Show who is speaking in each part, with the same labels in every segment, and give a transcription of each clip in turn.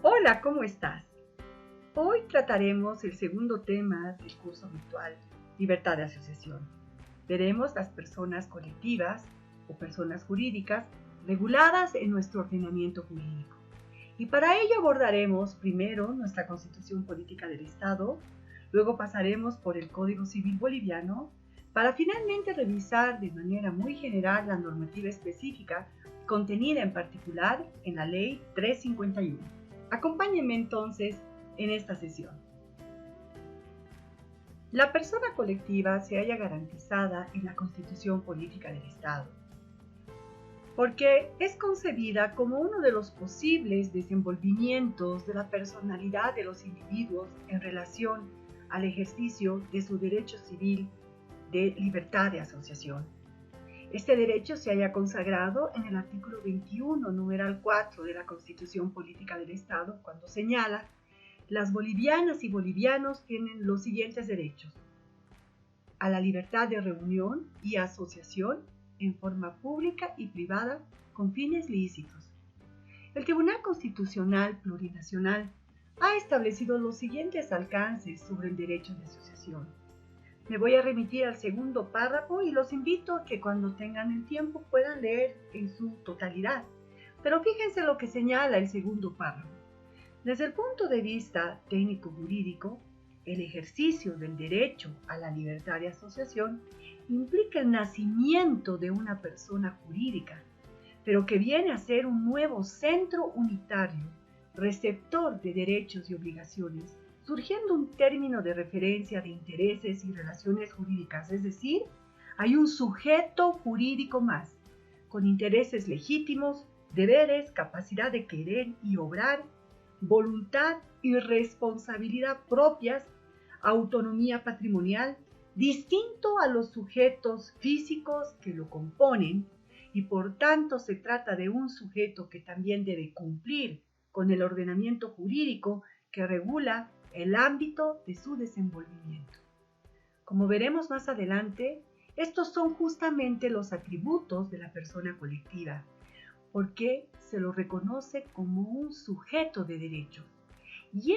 Speaker 1: Hola, ¿cómo estás? Hoy trataremos el segundo tema del curso virtual, Libertad de Asociación. Veremos las personas colectivas o personas jurídicas reguladas en nuestro ordenamiento jurídico. Y para ello abordaremos primero nuestra Constitución Política del Estado, luego pasaremos por el Código Civil Boliviano, para finalmente revisar de manera muy general la normativa específica contenida en particular en la Ley 351. Acompáñenme entonces en esta sesión. La persona colectiva se halla garantizada en la Constitución Política del Estado, porque es concebida como uno de los posibles desenvolvimientos de la personalidad de los individuos en relación al ejercicio de su derecho civil de libertad de asociación. Este derecho se halla consagrado en el artículo 21, numeral 4 de la Constitución Política del Estado, cuando señala: las bolivianas y bolivianos tienen los siguientes derechos: a la libertad de reunión y asociación en forma pública y privada con fines lícitos. El Tribunal Constitucional Plurinacional ha establecido los siguientes alcances sobre el derecho de asociación. Me voy a remitir al segundo párrafo y los invito a que cuando tengan el tiempo puedan leer en su totalidad. Pero fíjense lo que señala el segundo párrafo. Desde el punto de vista técnico-jurídico, el ejercicio del derecho a la libertad de asociación implica el nacimiento de una persona jurídica, pero que viene a ser un nuevo centro unitario, receptor de derechos y obligaciones, surgiendo un término de referencia de intereses y relaciones jurídicas, es decir, hay un sujeto jurídico más, con intereses legítimos, deberes, capacidad de querer y obrar, voluntad y responsabilidad propias, autonomía patrimonial, distinto a los sujetos físicos que lo componen, y por tanto se trata de un sujeto que también debe cumplir con el ordenamiento jurídico que regula el ámbito de su desenvolvimiento. Como veremos más adelante, estos son justamente los atributos de la persona colectiva, porque se lo reconoce como un sujeto de derecho. Y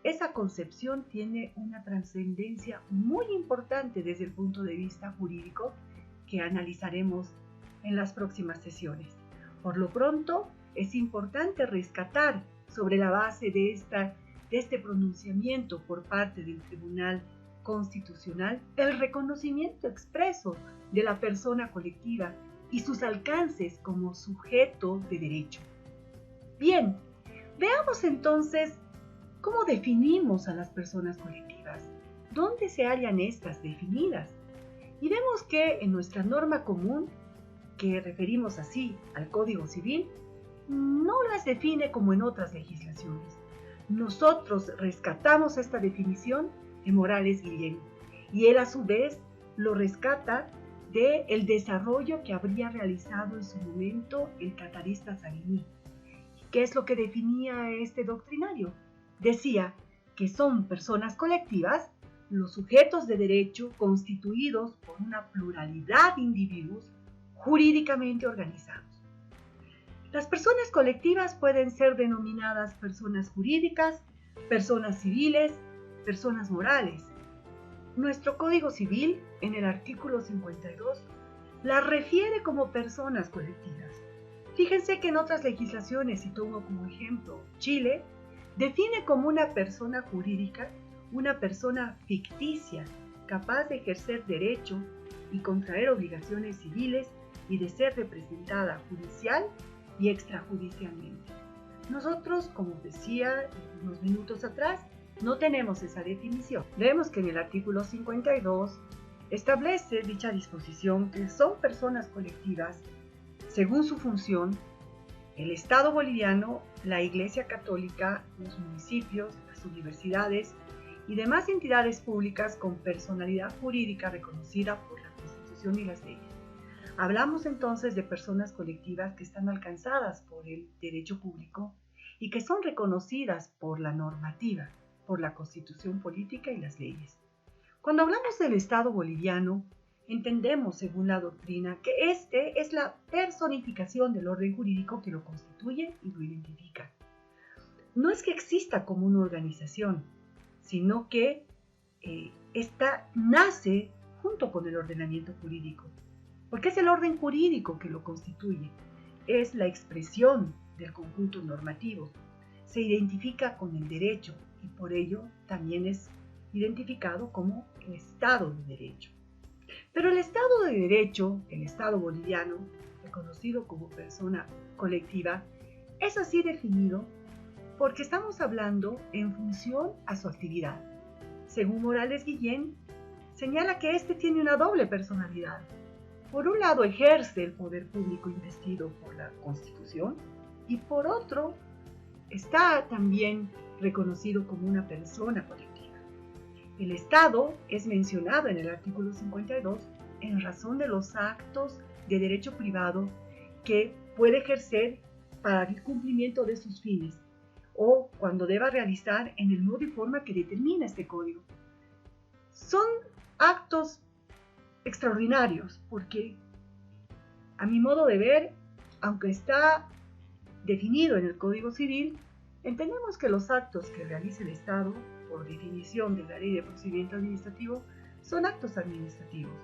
Speaker 1: esa concepción tiene una trascendencia muy importante desde el punto de vista jurídico que analizaremos en las próximas sesiones. Por lo pronto, es importante rescatar sobre la base de este pronunciamiento por parte del Tribunal Constitucional el reconocimiento expreso de la persona colectiva y sus alcances como sujeto de derecho. Bien, veamos entonces cómo definimos a las personas colectivas, dónde se hallan estas definidas. Y vemos que en nuestra norma común, que referimos así al Código Civil, no las define como en otras legislaciones. Nosotros rescatamos esta definición de Morales Guillén y él a su vez lo rescata del desarrollo que habría realizado en su momento el catarista Savigny. ¿Qué es lo que definía este doctrinario? Decía que son personas colectivas los sujetos de derecho constituidos por una pluralidad de individuos jurídicamente organizados. Las personas colectivas pueden ser denominadas personas jurídicas, personas civiles, personas morales. Nuestro Código Civil, en el artículo 52, las refiere como personas colectivas. Fíjense que en otras legislaciones, y tomo como ejemplo Chile, define como una persona jurídica una persona ficticia, capaz de ejercer derecho y contraer obligaciones civiles y de ser representada judicial y extrajudicialmente. Nosotros, como decía unos minutos atrás, no tenemos esa definición. Vemos que en el artículo 52 establece dicha disposición que son personas colectivas según su función el Estado boliviano, la Iglesia Católica, los municipios, las universidades y demás entidades públicas con personalidad jurídica reconocida por la Constitución y las leyes. Hablamos entonces de personas colectivas que están alcanzadas por el derecho público y que son reconocidas por la normativa, por la Constitución política y las leyes. Cuando hablamos del Estado boliviano, entendemos, según la doctrina, que este es la personificación del orden jurídico que lo constituye y lo identifica. no es que exista como una organización, sino que esta nace junto con el ordenamiento jurídico, porque es el orden jurídico que lo constituye, es la expresión del conjunto normativo, se identifica con el derecho y por ello también es identificado como el Estado de Derecho. Pero el Estado de Derecho, el Estado boliviano, reconocido como persona colectiva, es así definido porque estamos hablando en función a su actividad. Según Morales Guillén, señala que éste tiene una doble personalidad. Por un lado ejerce el poder público investido por la Constitución y por otro está también reconocido como una persona colectiva. El Estado es mencionado en el artículo 52 en razón de los actos de derecho privado que puede ejercer para el cumplimiento de sus fines o cuando deba realizar en el modo y forma que determina este código. Son actos extraordinarios porque, a mi modo de ver, aunque está definido en el Código Civil, entendemos que los actos que realice el Estado, por definición de la Ley de Procedimiento Administrativo, son actos administrativos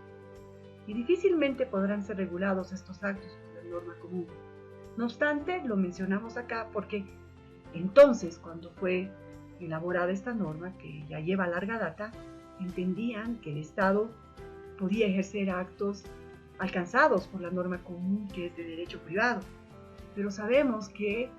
Speaker 1: y difícilmente podrán ser regulados estos actos por la norma común. No obstante, lo mencionamos acá porque entonces, cuando fue elaborada esta norma, que ya lleva larga data, entendían que el Estado podía ejercer actos alcanzados por la norma común que es de derecho privado. Pero sabemos que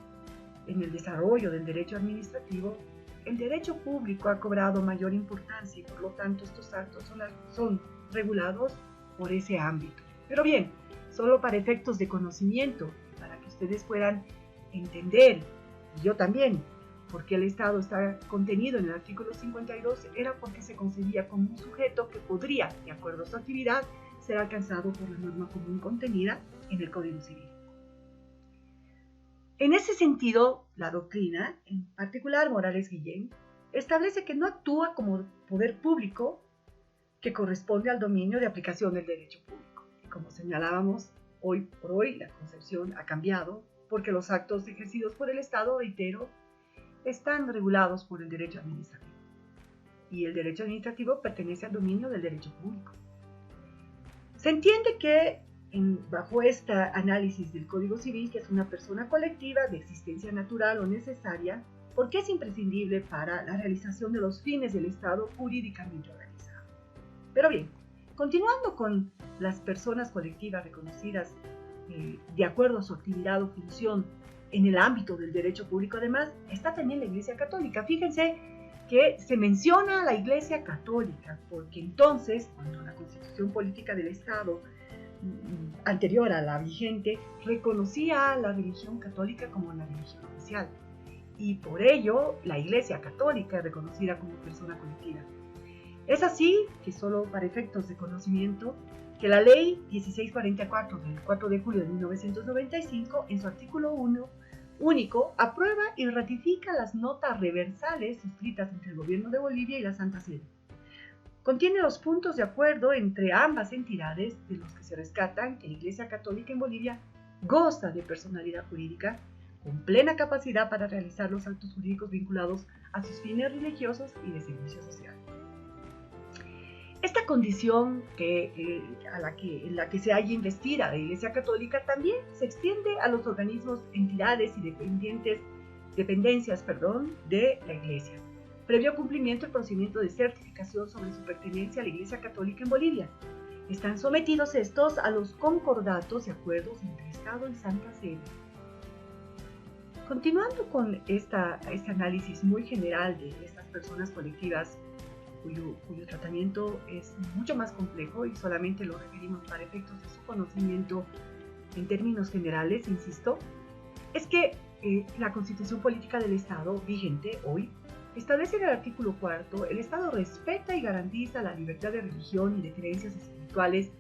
Speaker 1: en el desarrollo del derecho administrativo, el derecho público ha cobrado mayor importancia y por lo tanto estos actos son regulados por ese ámbito. Pero bien, solo para efectos de conocimiento, para que ustedes puedan entender, y yo también, porque el Estado está contenido en el artículo 52, era porque se concebía como un sujeto que podría, de acuerdo a su actividad, ser alcanzado por la norma común contenida en el Código Civil. En ese sentido, la doctrina, en particular Morales Guillén, establece que no actúa como poder público que corresponde al dominio de aplicación del derecho público. Y como señalábamos, hoy por hoy la concepción ha cambiado porque los actos ejercidos por el Estado, reitero, están regulados por el derecho administrativo. Y el derecho administrativo pertenece al dominio del derecho público. Se entiende que bajo este análisis del Código Civil, que es una persona colectiva de existencia natural o necesaria, porque es imprescindible para la realización de los fines del Estado jurídicamente organizado. Pero bien, continuando con las personas colectivas reconocidas de acuerdo a su actividad o función en el ámbito del derecho público, además, está también la Iglesia Católica. Fíjense que se menciona la Iglesia Católica, porque entonces, cuando la Constitución Política del Estado anterior a la vigente reconocía a la religión católica como la religión oficial y por ello la Iglesia Católica es reconocida como persona colectiva. Es así que solo para efectos de conocimiento que la Ley 1644 del 4 de julio de 1995 en su artículo 1 único aprueba y ratifica las notas reversales suscritas entre el Gobierno de Bolivia y la Santa Sede. Contiene los puntos de acuerdo entre ambas entidades de los que se rescatan que la Iglesia Católica en Bolivia goza de personalidad jurídica con plena capacidad para realizar los actos jurídicos vinculados a sus fines religiosos y de servicio social. Esta condición en la que se halla investida la Iglesia Católica también se extiende a los organismos, entidades y dependencias de la Iglesia, previo cumplimiento del procedimiento de certificación sobre su pertenencia a la Iglesia Católica en Bolivia. Están sometidos estos a los concordatos y acuerdos entre Estado y Santa Sede. Continuando con este análisis muy general de estas personas colectivas, cuyo tratamiento es mucho más complejo y solamente lo referimos para efectos de su conocimiento en términos generales, insisto, es que la Constitución Política del Estado vigente hoy establece en el artículo 4: el Estado respeta y garantiza la libertad de religión y de creencias espirituales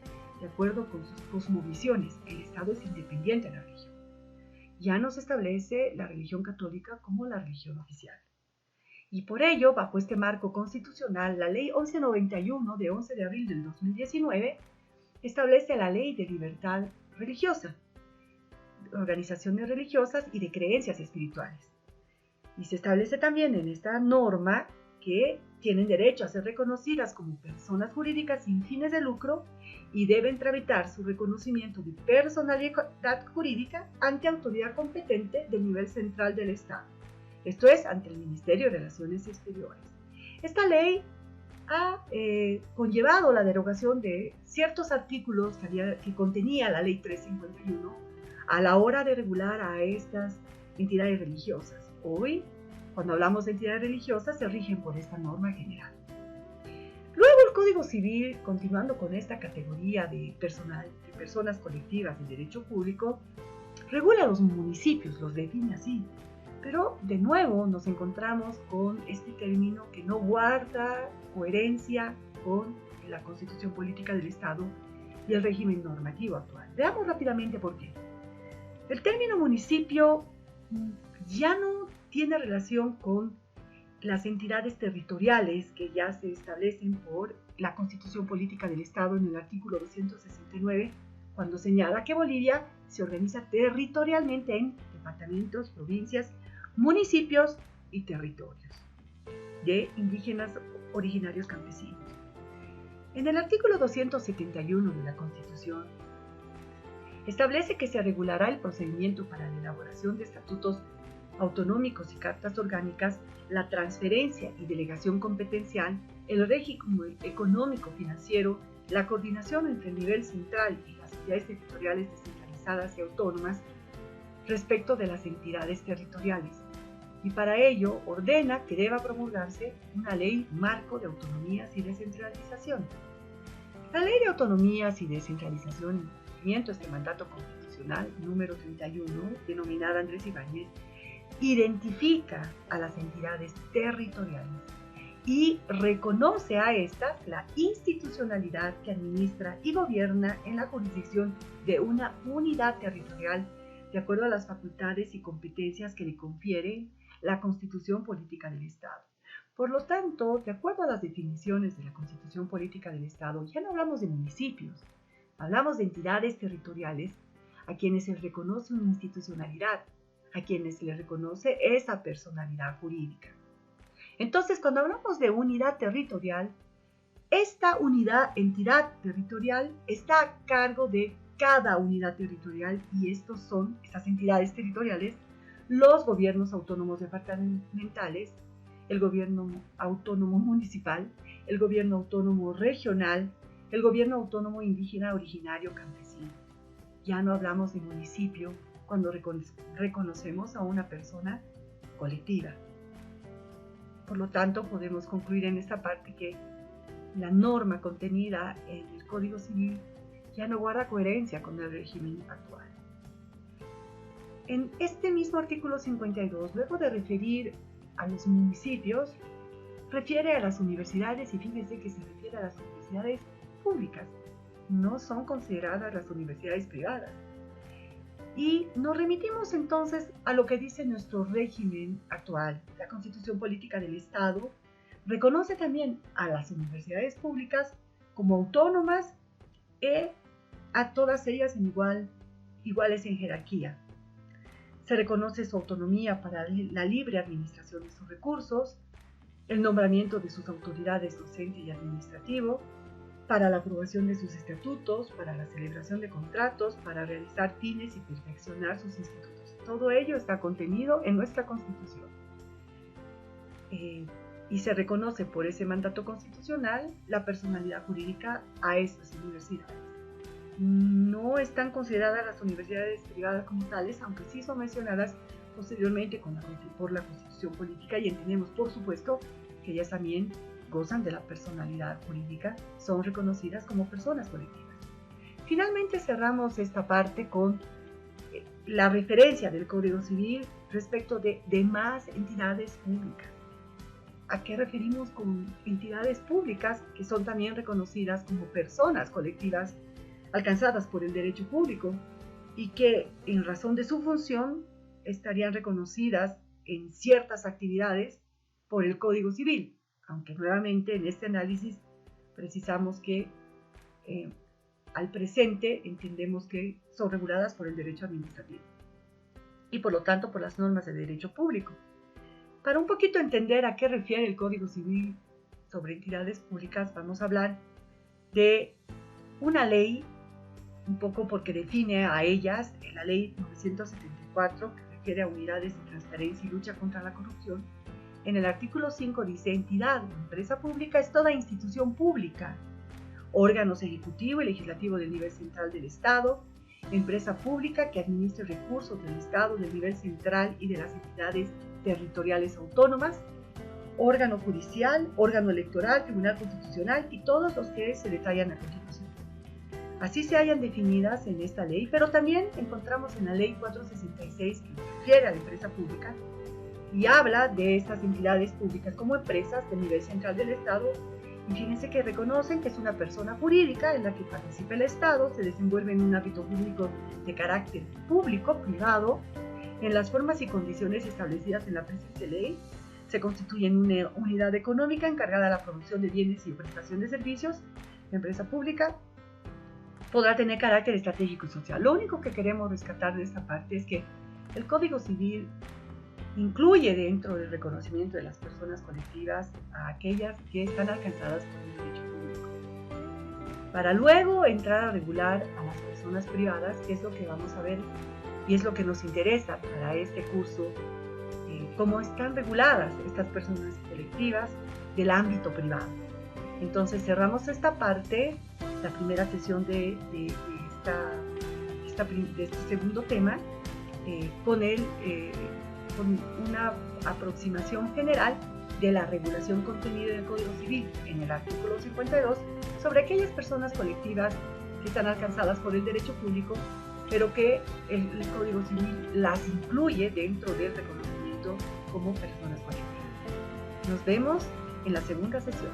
Speaker 1: de acuerdo con sus cosmovisiones. El Estado es independiente de la religión. Ya no se establece la religión católica como la religión oficial. Y por ello, bajo este marco constitucional, la Ley 1191 de 11 de abril del 2019 establece la Ley de Libertad Religiosa, organizaciones religiosas y de creencias espirituales. Y se establece también en esta norma que tienen derecho a ser reconocidas como personas jurídicas sin fines de lucro y deben tramitar su reconocimiento de personalidad jurídica ante autoridad competente del nivel central del Estado. Esto es, ante el Ministerio de Relaciones Exteriores. Esta ley ha conllevado la derogación de ciertos artículos que contenía la Ley 351 a la hora de regular a estas entidades religiosas. Hoy, cuando hablamos de entidades religiosas, se rigen por esta norma general. Luego el Código Civil, continuando con esta categoría de personas colectivas de derecho público, regula a los municipios, los define así. Pero de nuevo nos encontramos con este término que no guarda coherencia con la Constitución Política del Estado y el régimen normativo actual. Veamos rápidamente por qué. El término municipio ya no tiene relación con las entidades territoriales que ya se establecen por la Constitución Política del Estado en el artículo 269, cuando señala que Bolivia se organiza territorialmente en departamentos, provincias, municipios y territorios de indígenas originarios campesinos. En el artículo 271 de la Constitución establece que se regulará el procedimiento para la elaboración de estatutos autonómicos y cartas orgánicas, la transferencia y delegación competencial, el régimen económico financiero, la coordinación entre el nivel central y las entidades territoriales descentralizadas y autónomas respecto de las entidades territoriales. Y para ello ordena que deba promulgarse una ley marco de autonomías y descentralización. La Ley de Autonomías y Descentralización, en cumplimiento a este mandato constitucional número 31, denominada Andrés Ibáñez, identifica a las entidades territoriales y reconoce a estas la institucionalidad que administra y gobierna en la jurisdicción de una unidad territorial de acuerdo a las facultades y competencias que le confiere la Constitución Política del Estado. Por lo tanto, de acuerdo a las definiciones de la Constitución Política del Estado, ya no hablamos de municipios, hablamos de entidades territoriales a quienes se les reconoce una institucionalidad, a quienes se les reconoce esa personalidad jurídica. Entonces, cuando hablamos de unidad territorial, esta entidad territorial, está a cargo de cada unidad territorial y estas entidades territoriales, los gobiernos autónomos departamentales, el gobierno autónomo municipal, el gobierno autónomo regional, el gobierno autónomo indígena originario campesino. Ya no hablamos de municipio cuando reconocemos a una persona colectiva. Por lo tanto, podemos concluir en esta parte que la norma contenida en el Código Civil ya no guarda coherencia con el régimen actual. En este mismo artículo 52, luego de referir a los municipios, refiere a las universidades y fíjense que se refiere a las universidades públicas, no son consideradas las universidades privadas. Y nos remitimos entonces a lo que dice nuestro régimen actual. La Constitución Política del Estado reconoce también a las universidades públicas como autónomas y a todas ellas iguales en jerarquía. Se reconoce su autonomía para la libre administración de sus recursos, el nombramiento de sus autoridades docente y administrativo, para la aprobación de sus estatutos, para la celebración de contratos, para realizar fines y perfeccionar sus institutos. Todo ello está contenido en nuestra Constitución. Y se reconoce por ese mandato constitucional la personalidad jurídica a estas universidades. No están consideradas las universidades privadas como tales, aunque sí son mencionadas posteriormente por la Constitución Política y entendemos, por supuesto, que ellas también gozan de la personalidad jurídica, son reconocidas como personas colectivas. Finalmente cerramos esta parte con la referencia del Código Civil respecto de demás entidades públicas. ¿A qué referimos con entidades públicas que son también reconocidas como personas colectivas alcanzadas por el derecho público y que en razón de su función estarían reconocidas en ciertas actividades por el Código Civil? Aunque nuevamente en este análisis precisamos que al presente entendemos que son reguladas por el derecho administrativo y por lo tanto por las normas de derecho público. Para un poquito entender a qué refiere el Código Civil sobre entidades públicas, vamos a hablar de una ley, un poco porque define a ellas, la ley 974, que refiere a unidades de transparencia y lucha contra la corrupción. En el artículo 5 dice: entidad o empresa pública es toda institución pública, órganos ejecutivo y legislativo del nivel central del Estado, empresa pública que administre recursos del Estado del nivel central y de las entidades territoriales autónomas, órgano judicial, órgano electoral, tribunal constitucional y todos los que se detallan a continuación. Así se hallan definidas en esta ley, pero también encontramos en la ley 466, que refiere a la empresa pública y habla de estas entidades públicas como empresas del nivel central del Estado. Y fíjense que reconocen que es una persona jurídica en la que participa el Estado, se desenvuelve en un ámbito jurídico de carácter público, privado, en las formas y condiciones establecidas en la presente ley, se constituye en una unidad económica encargada de la producción de bienes y prestación de servicios. La empresa pública podrá tener carácter estratégico y social. Lo único que queremos rescatar de esta parte es que el Código Civil incluye dentro del reconocimiento de las personas colectivas a aquellas que están alcanzadas por el derecho público, para luego entrar a regular a las personas privadas, que es lo que vamos a ver y es lo que nos interesa para este curso, cómo están reguladas estas personas colectivas del ámbito privado. Entonces cerramos esta parte, la primera sesión de este segundo tema, con una aproximación general de la regulación contenida en el Código Civil en el artículo 52 sobre aquellas personas colectivas que están alcanzadas por el derecho público, pero que el Código Civil las incluye dentro del reconocimiento como personas colectivas. Nos vemos en la segunda sesión.